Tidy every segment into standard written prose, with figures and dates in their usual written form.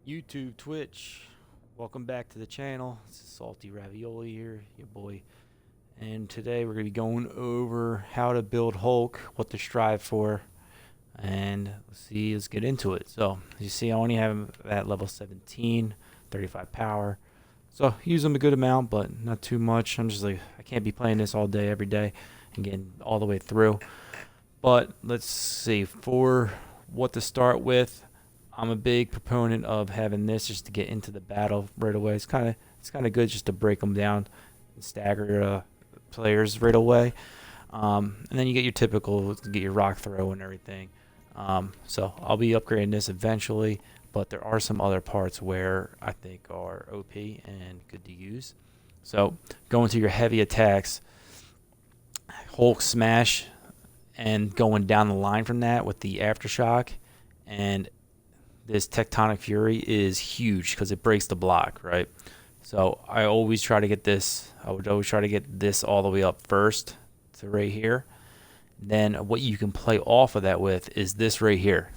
YouTube, Twitch, welcome back to the channel. This is Salty Ravioli here, your boy. And today we're going to be going over how to build Hulk, what to strive for, and let's get into it. So, as you see, I only have him at level 17, 35 power. So, use him a good amount, but not too much. I'm just like, I can't be playing this all day, every day, and getting all the way through. But, let's see, for what to start with, I'm a big proponent of having this just to get into the battle right away. It's kind of good just to break them down and stagger players right away. And then you get your typical, get your rock throw and everything. So I'll be upgrading this eventually, but there are some other parts where I think are OP and good to use. So going to your heavy attacks, Hulk smash, and going down the line from that with the aftershock, and this Tectonic Fury is huge because it breaks the block, right? So I always try to get this. I would always try to get this all the way up first to right here. Then what you can play off of that with is this right here.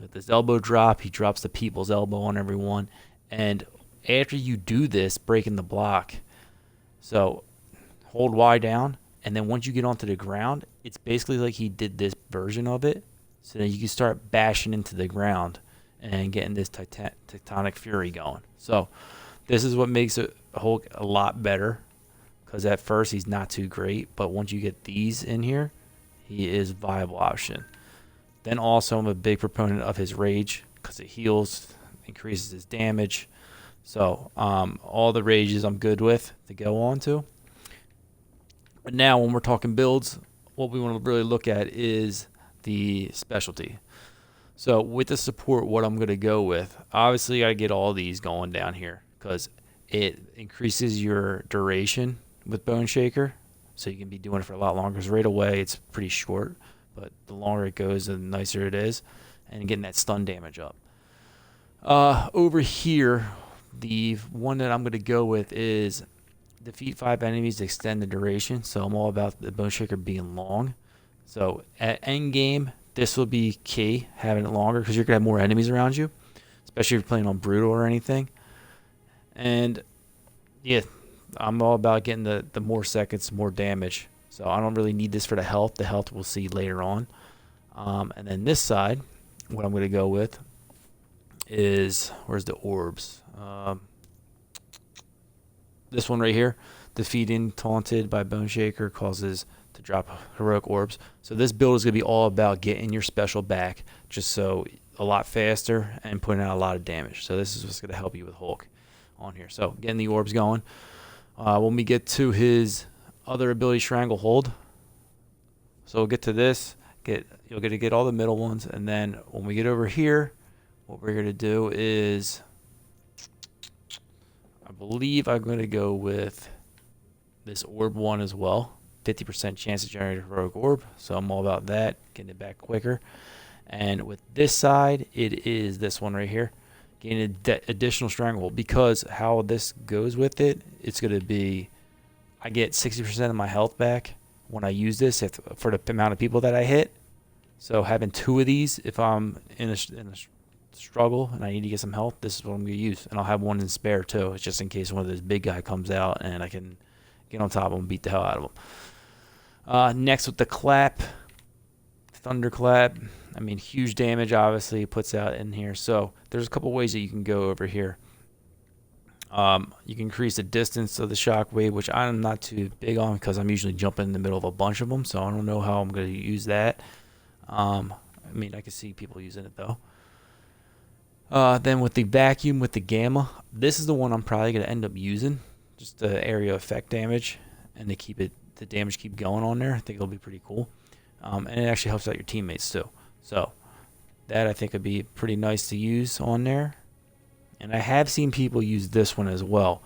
With this elbow drop, he drops the people's elbow on everyone. And after you do this, breaking the block, so hold Y down, and then once you get onto the ground, it's basically like he did this version of it. So then you can start bashing into the ground and getting this Tectonic Fury going. So this is what makes Hulk a lot better, because at first he's not too great, but once you get these in here, he is a viable option. Then also I'm a big proponent of his rage, because it heals, increases his damage. So all the rages I'm good with to go on to. But now when we're talking builds, what we want to really look at is the specialty. So with the support, what I'm going to go with, obviously I get all these going down here because it increases your duration with Bone Shaker. So you can be doing it for a lot longer, because right away it's pretty short, but the longer it goes, the nicer it is, and getting that stun damage up. Over here, the one that I'm going to go with is defeat 5 enemies to extend the duration. So I'm all about the Bone Shaker being long. So at end game, this will be key, having it longer, because you're going to have more enemies around you, especially if you're playing on Brutal or anything. And, yeah, I'm all about getting the more seconds, more damage. So I don't really need this for the health. The health we'll see later on. And then this side, what I'm going to go with is, where's the orbs? This one right here, defeating Taunted by Bone Shaker causes to drop heroic orbs. So this build is going to be all about getting your special back, just so a lot faster and putting out a lot of damage. So this is what's going to help you with Hulk on here. So getting the orbs going. When we get to his other ability, Stranglehold, so we'll get to this. You'll get to get all the middle ones, and then when we get over here, what we're going to do is, I believe I'm going to go with this orb one as well. 50% chance to generate a heroic orb, so I'm all about that, getting it back quicker. And with this side, it is this one right here, getting additional stranglehold, because how this goes with it, it's going to be, I get 60% of my health back when I use this for the amount of people that I hit. So having 2 of these, if I'm in a struggle and I need to get some health, this is what I'm going to use. And I'll have one in spare too. It's just in case one of those big guy comes out and I can get on top of him and beat the hell out of him. Next with the clap, thunderclap. I mean, huge damage obviously it puts out in here. So there's a couple ways that you can go over here. You can increase the distance of the shockwave, which I'm not too big on because I'm usually jumping in the middle of a bunch of them. So I don't know how I'm going to use that. I mean, I can see people using it though. Then with the vacuum, with the gamma, this is the one I'm probably going to end up using. Just the area effect damage, and they keep it, the damage keep going on there. I think it'll be pretty cool. And it actually helps out your teammates too. So that I think would be pretty nice to use on there. And I have seen people use this one as well.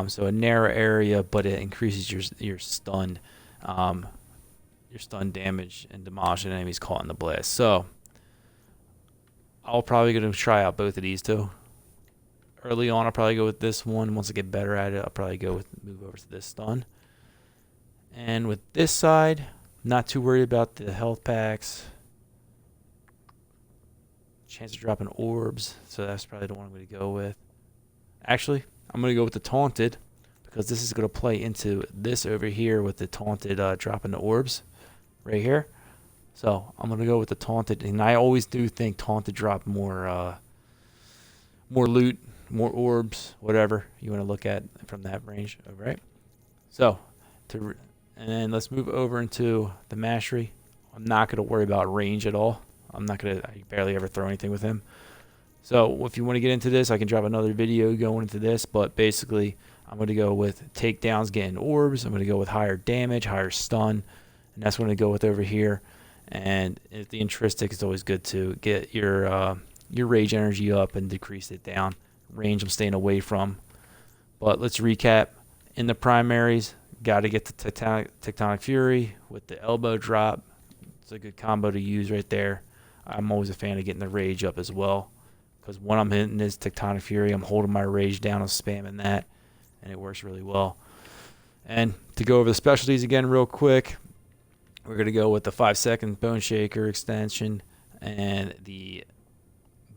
So a narrow area, but it increases your stun damage and demolishing enemies caught in the blast. So I'll probably going to try out both of these too. Early on, I'll probably go with this one. Once I get better at it, I'll probably move over to this stun. And with this side, not too worried about the health packs. chance of dropping orbs, so that's probably the one I'm going to go with. Actually, I'm going to go with the taunted, because this is going to play into this over here with the taunted dropping the orbs right here. So I'm going to go with the taunted, and I always do think taunted drop more loot, more orbs, whatever you want to look at from that range. All right. So, and then let's move over into the mastery. I'm not going to worry about range at all. I barely ever throw anything with him. So if you want to get into this, I can drop another video going into this, but basically I'm going to go with takedowns, getting orbs. I'm going to go with higher damage, higher stun, and that's what I'm going to go with over here. And the intrinsic is always good to get your rage energy up and decrease it down. Range I'm staying away from. But let's recap. In the primaries, got to get the Tectonic Fury with the elbow drop. It's a good combo to use right there. I'm always a fan of getting the rage up as well, because when I'm hitting this Tectonic Fury, I'm holding my rage down and spamming that, and it works really well. And to go over the specialties again real quick, we're going to go with the 5-second Bone Shaker extension and the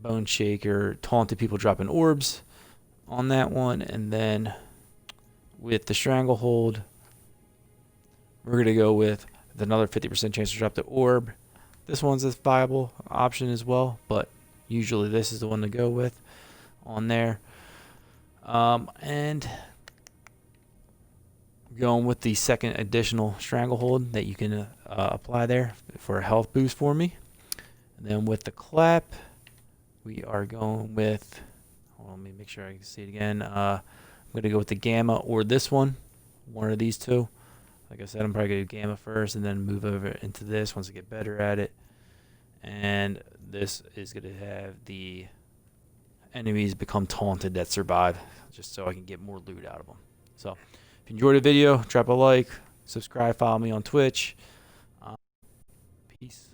Bone Shaker taunted people dropping orbs on that one. And then with the Stranglehold, we're going to go with another 50% chance to drop the orb. This one's a viable option as well, but usually this is the one to go with on there. And going with the second additional Stranglehold that you can apply there for a health boost for me. And then with the clap, we are going with, hold on, let me make sure I can see it again. I'm going to go with the Gamma or this one of these two. Like I said, I'm probably going to do Gamma first and then move over into this once I get better at it. And this is going to have the enemies become taunted that survive, just so I can get more loot out of them. So if you enjoyed the video, drop a like, subscribe, follow me on Twitch. Peace.